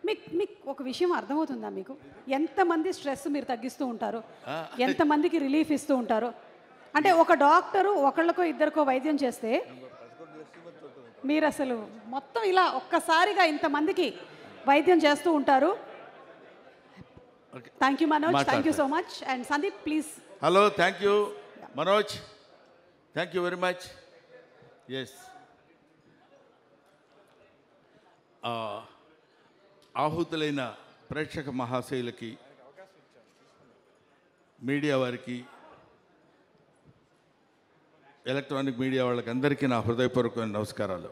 మీకు మీకు ఒక విషయం అర్థమవుతుందా? మీకు ఎంతమంది స్ట్రెస్ మీరు తగ్గిస్తూ ఉంటారు, ఎంతమందికి రిలీఫ్ ఇస్తూ ఉంటారు? అంటే ఒక డాక్టరు ఒకళ్ళకో ఇద్దరికో వైద్యం చేస్తే మీరు అసలు మొత్తం ఇలా ఒక్కసారిగా ఇంతమందికి వైద్యం చేస్తూ ఉంటారు. Thank you Manoj, thank you so much. And Sandeep please. Hello, thank you Manoj, thank you very much. Yes, ఆహుతులైన ప్రేక్షక మహాశయులకి, మీడియా వారికి, ఎలక్ట్రానిక్ మీడియా వాళ్ళకి అందరికీ నా హృదయపూర్వకమైన నమస్కారాలు.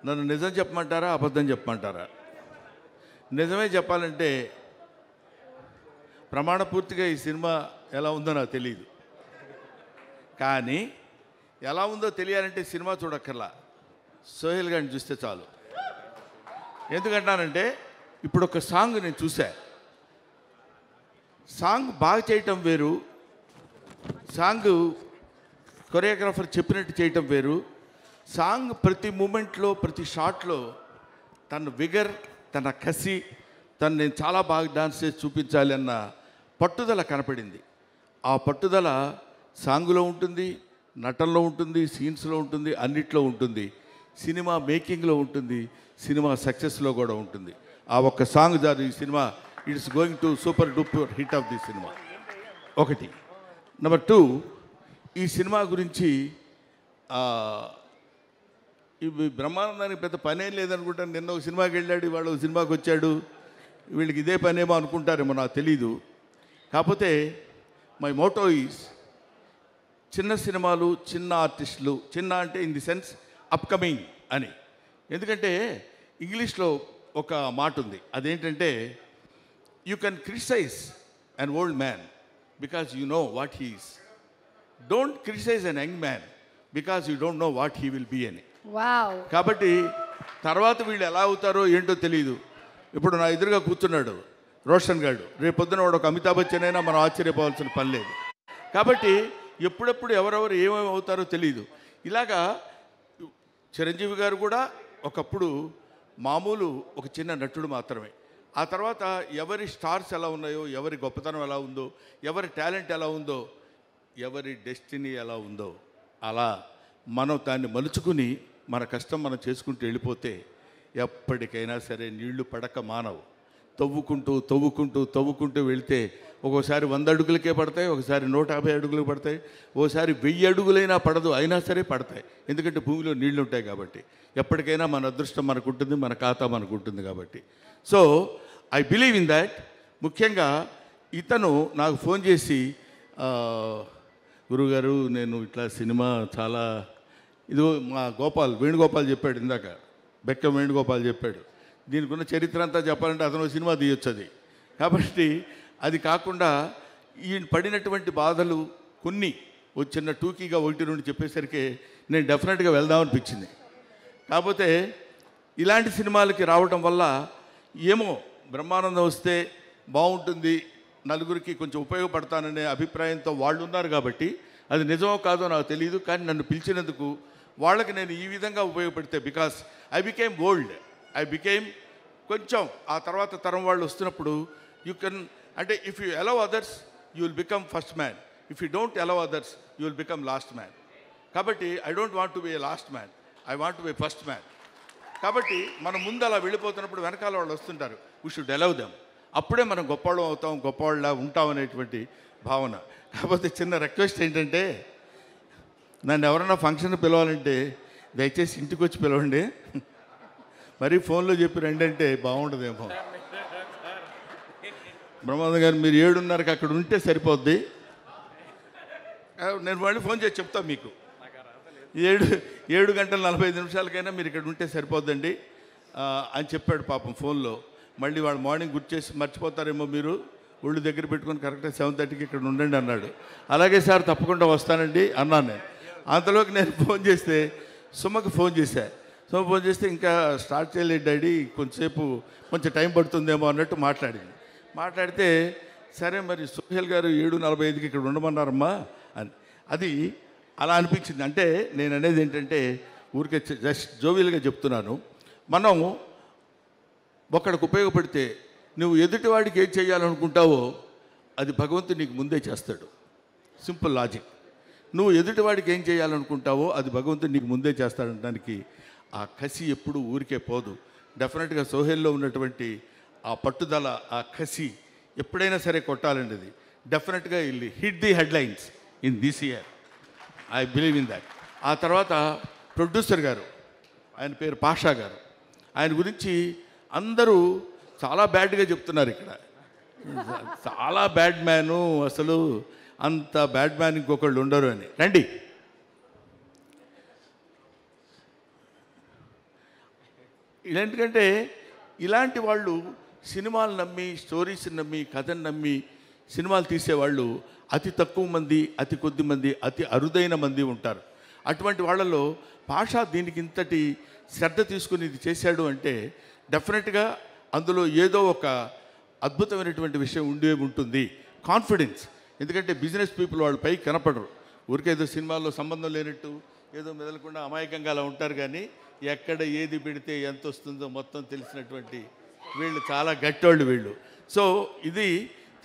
నన్ను నిజం చెప్పమంటారా, అబద్ధం చెప్పమంటారా? నిజమే చెప్పాలంటే ప్రమాణపూర్తిగా ఈ సినిమా ఎలా ఉందో నాకు తెలియదు, కానీ ఎలా ఉందో తెలియాలంటే సినిమా చూడక్కర్లా, సోహెల్ గారిని చూస్తే చాలు. ఎందుకంటానంటే ఇప్పుడు ఒక సాంగ్ నేను చూసా, సాంగ్ బాగా చేయటం వేరు, సాంగ్ కొరియోగ్రాఫర్ చెప్పినట్టు చేయటం వేరు. సాంగ్ ప్రతి మూమెంట్లో, ప్రతి షాట్లో తన విగర్, తన కసి, తను నేను చాలా బాగా డాన్స్ చేసి చూపించాలి అన్న పట్టుదల కనపడింది. ఆ పట్టుదల సాంగులో ఉంటుంది, నటనలో ఉంటుంది, సీన్స్లో ఉంటుంది, అన్నిట్లో ఉంటుంది, సినిమా మేకింగ్లో ఉంటుంది, సినిమా సక్సెస్లో కూడా ఉంటుంది. ఆ ఒక్క సాంగ్ జారు ఈ cinema it's going to super duper hit of the cinema. ఒకటి. నెంబర్ 2, ఈ సినిమా గురించి ఇవి బ్రహ్మానందానికి పెద్ద పనేం లేదనుకుంటాను. నిన్న ఒక సినిమాకి వెళ్ళాడు, ఇవాళ ఒక సినిమాకి వచ్చాడు, వీళ్ళకి ఇదే పనేమో అనుకుంటారేమో, నాకు తెలీదు. కాకపోతే మై మోటో ఈజ్ చిన్న సినిమాలు, చిన్న ఆర్టిస్టులు, చిన్న అంటే ఇన్ ది సెన్స్ అప్కమింగ్ అని. ఎందుకంటే ఇంగ్లీష్లో ఒక మాట ఉంది, అదేంటంటే you can criticise an old man because you know what he is, don't criticise an young man because you don't know what he will be అని. కాబట్టి తర్వాత వీళ్ళు ఎలా అవుతారో ఏంటో తెలియదు. ఇప్పుడు నా ఎదురుగా కూర్చున్నాడు రోషన్ గారు, రేపొద్దున వాడు ఒక అమితాబ్ బచ్చన్ అయినా మనం ఆశ్చర్యపోవాల్సిన పని లేదు. కాబట్టి ఎప్పుడెప్పుడు ఎవరెవరు ఏమేమి అవుతారో తెలియదు. ఇలాగా చిరంజీవి గారు కూడా ఒకప్పుడు మామూలు ఒక చిన్న నటుడు మాత్రమే. ఆ తర్వాత ఎవరి స్టార్స్ ఎలా ఉన్నాయో, ఎవరి గొప్పతనం ఎలా ఉందో, ఎవరి టాలెంట్ ఎలా ఉందో, ఎవరి డెస్టినీ ఎలా ఉందో, అలా మనం దాన్ని మలుచుకుని మన కష్టం మనం చేసుకుంటూ వెళ్ళిపోతే ఎప్పటికైనా సరే నీళ్లు పడక మానవు. తవ్వుకుంటూ తవ్వుకుంటూ తవ్వుకుంటూ వెళితే ఒక్కోసారి 100 అడుగులకే పడతాయి, ఒకసారి 150 అడుగులకు పడతాయి, ఓసారి 1000 అడుగులైనా పడదు, అయినా సరే పడతాయి. ఎందుకంటే భూమిలో నీళ్లు ఉంటాయి కాబట్టి. ఎప్పటికైనా మన అదృష్టం మనకు ఉంటుంది, మన ఖాతా మనకు ఉంటుంది కాబట్టి. So I believe in that. ముఖ్యంగా ఇతను నాకు ఫోన్ చేసి, గురుగారు నేను ఇట్లా సినిమా చాలా ఇదిగో మా వేణుగోపాల్ చెప్పాడు ఇందాక, బెక్కం వేణుగోపాల్ చెప్పాడు, దీనికి ఉన్న చరిత్ర అంతా చెప్పాలంటే అతను సినిమా తీయొచ్చు అది. కాబట్టి అది కాకుండా ఈయన పడినటువంటి బాధలు కొన్ని చిన్న టూకీగా 1-2 చెప్పేసరికి నేను డెఫినెట్గా వెళ్దామనిపించింది. కాకపోతే ఇలాంటి సినిమాలకి రావడం వల్ల ఏమో బ్రహ్మానందం వస్తే బాగుంటుంది, నలుగురికి కొంచెం ఉపయోగపడతాననే అభిప్రాయంతో వాళ్ళు ఉన్నారు. కాబట్టి అది నిజమో కాదో నాకు తెలియదు, కానీ నన్ను పిలిచినందుకు వాళ్ళకి నేను ఈ విధంగా ఉపయోగపడితే, because I became old, I became కొంచెం ఆ తర్వాత తరం వాళ్ళు వస్తున్నప్పుడు యూ కెన్, అంటే if you allow others you will become first man, if you don't allow others you will become last man. కాబట్టి I don't want to be a last man, I want to be first man. కాబట్టి మనం ముందు అలా వెళ్ళిపోతున్నప్పుడు వెనకాల వాళ్ళు వస్తుంటారు, we should allow them. అప్పుడే మనం గొప్పవాళ్ళం అవుతాం, గొప్పవాళ్ళ ఉంటాం అనేటువంటి భావన. కాకపోతే చిన్న రిక్వెస్ట్ ఏంటంటే, నన్ను ఎవరైనా ఫంక్షన్ పిలవాలంటే దయచేసి ఇంటికి వచ్చి పిలవండి, మరీ ఫోన్లో చెప్పి రండి అంటే బాగుండదేమో. బ్రహ్మానంద గారు మీరు 7:30కి అక్కడ ఉంటే సరిపోద్ది, నేను మళ్ళీ ఫోన్ చేసి చెప్తాను మీకు. 7 గంటల 45 నిమిషాలకైనా మీరు ఇక్కడ ఉంటే సరిపోద్దండి అని చెప్పాడు పాపం ఫోన్లో. మళ్ళీ వాళ్ళు మార్నింగ్ గుర్తు చేసి మర్చిపోతారేమో, మీరు ఒళ్ళు దగ్గర పెట్టుకొని కరెక్ట్గా 7:30కి ఇక్కడ ఉండండి అన్నాడు. అలాగే సార్ తప్పకుండా వస్తానండి అన్నాను నేను. అంతలోకి నేను ఫోన్ చేస్తే సుమకి ఫోన్ చేస్తే ఇంకా స్టార్ట్ చేయలేదు డాడీ, కొంచెం టైం పడుతుందేమో అన్నట్టు మాట్లాడితే సరే మరి సోహెల్ గారు 7:45కి ఇక్కడ ఉండమన్నారమ్మా అని. అది అలా అనిపించింది. అంటే నేను అనేది ఏంటంటే ఊరికే జస్ట్ జోవియల్గా చెప్తున్నాను. మనం ఒకడికి ఉపయోగపడితే నువ్వు ఎదుటివాడికి ఏం చేయాలనుకుంటావో అది భగవంతుడు నీకు ముందే చేస్తాడు. Simple logic. నువ్వు ఎదుటివాడికి ఏం చేయాలనుకుంటావో అది భగవంతుడు నీకు ముందే చేస్తాడనడానికి ఆ కసి ఎప్పుడూ ఊరికే పోదు. డెఫినెట్గా సోహెల్లో ఉన్నటువంటి ఆ పట్టుదల, ఆ కసి ఎప్పుడైనా సరే కొట్టాలండి. అది డెఫినెట్గా ఇల్లు hit the headlines in this year. I believe in that. ఆ తర్వాత ప్రొడ్యూసర్ గారు, ఆయన పేరు పాషా గారు, ఆయన గురించి అందరూ చాలా బ్యాడ్గా చెప్తున్నారు ఇక్కడ. చాలా బ్యాడ్ మ్యాను, అసలు అంత బ్యాడ్ మ్యాన్ ఇంకొకళ్ళు ఉండరు అని. రండి. ఎందుకంటే ఇలాంటి వాళ్ళు సినిమాలు నమ్మి, స్టోరీస్ని నమ్మి, కథను నమ్మి సినిమాలు తీసేవాళ్ళు అతి తక్కువ మంది, అతి కొద్ది మంది, అతి అరుదైన మంది ఉంటారు. అటువంటి వాళ్ళలో పాషా దీనికి ఇంతటి శ్రద్ధ తీసుకుని ఇది చేశాడు అంటే డెఫినెట్గా అందులో ఏదో ఒక అద్భుతమైనటువంటి విషయం ఉండే ఉంటుంది. కాన్ఫిడెన్స్. ఎందుకంటే బిజినెస్ పీపుల్ వాళ్ళు పైకి కనపడరు. ఊరికేదో సినిమాల్లో సంబంధం లేనట్టు ఏదో మెదలకుండా అమాయకంగా అలా ఉంటారు. కానీ ఎక్కడ ఏది పెడితే ఎంత వస్తుందో మొత్తం తెలిసినటువంటి వీళ్ళు చాలా గట్టోళ్ళు వీళ్ళు. సో ఇది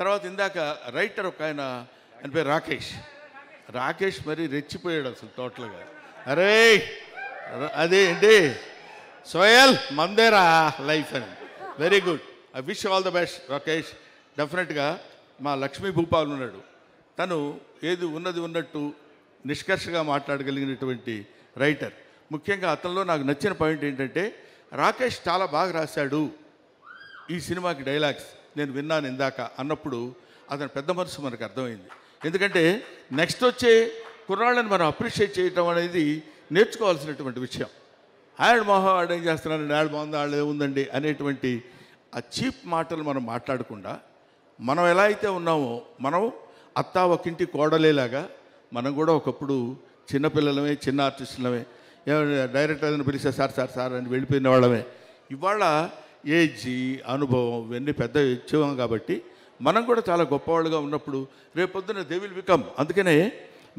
తర్వాత ఇందాక రైటర్ ఒక ఆయన పేరు రాకేష్ మరి రెచ్చిపోయాడు అసలు టోటల్గా. అరే అదే ఏంటి సోయల్ మందేరా లైఫ్ అని. Very good. I wish all the best Rakesh. డెఫినెట్గా మా లక్ష్మీ భూపాల్ ఉన్నాడు, తను ఏది ఉన్నది ఉన్నట్టు నిష్కర్షగా మాట్లాడగలిగినటువంటి రైటర్. ముఖ్యంగా అతనిలో నాకు నచ్చిన పాయింట్ ఏంటంటే రాకేష్ చాలా బాగా రాశాడు ఈ సినిమాకి డైలాగ్స్, నేను విన్నాను ఇందాక అన్నప్పుడు అతని పెద్ద మనసు మనకు అర్థమైంది. ఎందుకంటే నెక్స్ట్ వచ్చే కుర్రాళ్ళని మనం అప్రిషియేట్ చేయటం అనేది నేర్చుకోవాల్సినటువంటి విషయం. ఆడ మొహం ఆడ ఏం చేస్తున్నారండి, ఆడ బాగుంది, ఆడ ఏముందండి అనేటువంటి ఆ చీప్ మాటలు మనం మాట్లాడకుండా మనం ఎలా అయితే ఉన్నామో, మనం అత్తా ఒకింటి కోడలేలాగా మనం కూడా ఒకప్పుడు చిన్నపిల్లలమే, చిన్న ఆర్టిస్టులమే, డైరెక్టర్ అని పిలిస్తే సార్ అని వెళ్ళిపోయిన వాళ్ళమే. ఇవాళ ఏజ్, అనుభవం ఇవన్నీ పెద్ద ఇచ్చేవాం కాబట్టి మనం కూడా చాలా గొప్పవాళ్ళుగా ఉన్నప్పుడు రేపొద్దున దే విల్ బికమ్. అందుకనే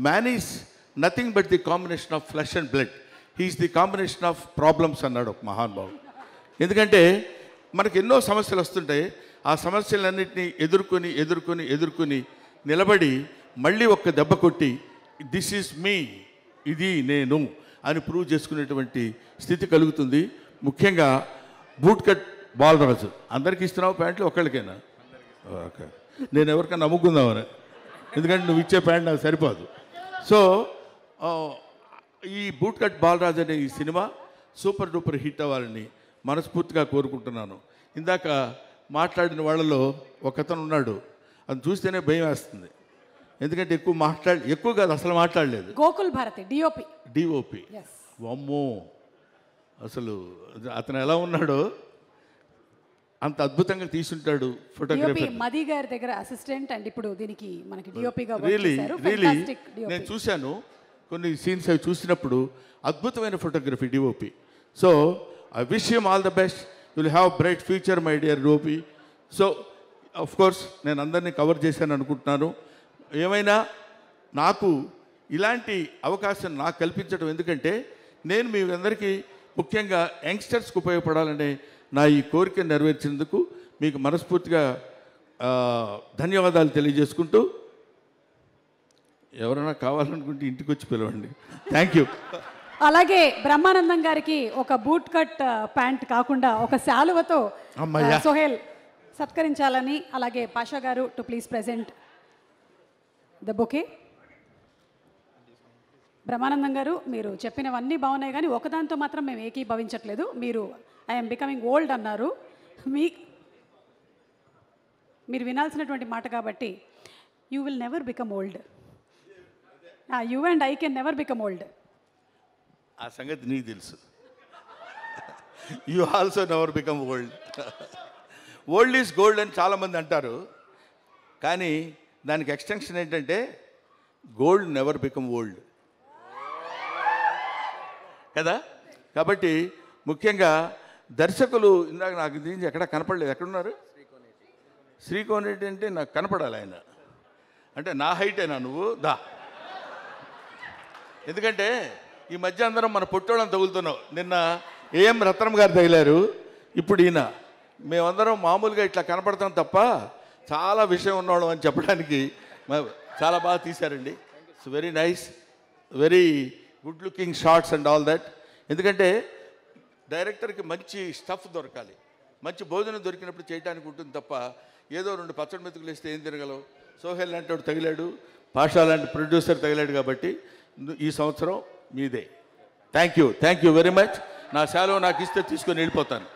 man is nothing but the combination of flesh and blood, he is the combination of problems అన్నాడు ఒక మహానుభావుడు. ఎందుకంటే మనకు ఎన్నో సమస్యలు వస్తుంటాయి. ఆ సమస్యలన్నింటినీ ఎదుర్కొని నిలబడి మళ్ళీ ఒక్క దెబ్బ కొట్టి దిస్ ఈజ్ మీ, ఇది నేను అని ప్రూవ్ చేసుకునేటువంటి స్థితి కలుగుతుంది. ముఖ్యంగా బూట్ కట్ బాలరాజు అందరికీ ఇస్తున్నావు ప్యాంట్లు, ఒక్కళ్ళకైనా? ఓకే, నేను ఎవరికైనా నమ్ముకుందామని, ఎందుకంటే నువ్వు ఇచ్చే ప్యాంట్ నాకు సరిపోదు. సో ఈ బూట్ కట్ బాలరాజు అనే ఈ సినిమా సూపర్ డూపర్ హిట్ అవ్వాలని మనస్ఫూర్తిగా కోరుకుంటున్నాను. ఇందాక మాట్లాడిన వాళ్ళలో ఒకతను ఉన్నాడు, అది చూస్తేనే భయం వేస్తుంది. ఎందుకంటే ఎక్కువ కాదు, అసలు మాట్లాడలేదు. గోకుల్ భారతి డిఓపి. అమ్మో, అసలు అతను ఎలా ఉన్నాడో అంత అద్భుతంగా తీసుంటాడు ఫోటోగ్రఫీ. మది గారి దగ్గర అసిస్టెంట్ అండ్ ఇప్పుడు దీనికి మనకి డిఓపిగా రియలీ నేను చూశాను కొన్ని సీన్స్ అవి చూసినప్పుడు. అద్భుతమైన photography DOP. So I wish him all the best. You will have bright future my dear DOP. So of course నేను అందరినీ కవర్ చేశాను అనుకుంటున్నాను. ఏమైనా నాకు ఇలాంటి అవకాశం నాకు కల్పించడం, ఎందుకంటే నేను మీ అందరికీ ముఖ్యంగా యంగ్స్టర్స్కి ఉపయోగపడాలనే నా ఈ కోరిక నెరవేర్చినందుకు మీకు మనస్ఫూర్తిగా ధన్యవాదాలు తెలియజేసుకుంటూ, ఎవరైనా కావాలనుకుంటే ఇంటికి వచ్చి పిలవండి. Thank you. అలాగే బ్రహ్మానందం గారికి ఒక బూట్ కట్ ప్యాంట్ కాకుండా ఒక శాలువతో సోహెల్ సత్కరించాలని, అలాగే పాషా గారు to please present the bouquet. Brahmanandam గారు, మీరు చెప్పినవన్నీ బాగున్నాయి కానీ ఒకదాంతో మాత్రం మేము ఏకీభవించట్లేదు. మీరు ఐఎమ్ బికమింగ్ ఓల్డ్ అన్నారు. మీరు వినాల్సినటువంటి మాట కాబట్టి you will never become old. You and I can never become old. ఆ సంగతి నీకు తెలుసు. You also never become old. Old is gold అని చాలామంది అంటారు, కానీ దానికి ఎక్స్టెన్షన్ ఏంటంటే గోల్డ్ నెవర్ బికమ్ ఓల్డ్ కదా. కాబట్టి ముఖ్యంగా దర్శకులు, ఇందాక నాకు దీనికి ఎక్కడ కనపడలేదు, ఎక్కడున్నారు? శ్రీకోనేటి అంటే నాకు కనపడాలి ఆయన. అంటే నా హైటేనా నువ్వు? ఎందుకంటే ఈ మధ్య అందరం మన పొట్టోళ్ళని తగులుతున్నావు. నిన్న ఏఎం రత్నం గారు తగిలారు, ఇప్పుడు ఈయన. మేమందరం మామూలుగా ఇట్లా కనపడతాం తప్ప చాలా విషయం ఉన్నవాళ్ళం అని చెప్పడానికి చాలా బాగా తీశారండి. It's very nice, very good looking shorts and all that. ఎందుకంటే డైరెక్టర్కి మంచి స్టఫ్ దొరకాలి, మంచి భోజనం దొరికినప్పుడు చేయడానికి ఉంటుంది తప్ప ఏదో 2 పచ్చడి మెతుకులు వేస్తే ఏం తిరగలవు. సోహెల్ లాంటి వాడు తగిలాడు, పాషా లాంటి ప్రొడ్యూసర్ తగిలాడు. కాబట్టి ఈ సంవత్సరం మీదే. Thank you very much. నా సెలవు నాకు ఇస్తే తీసుకొని వెళ్ళిపోతాను.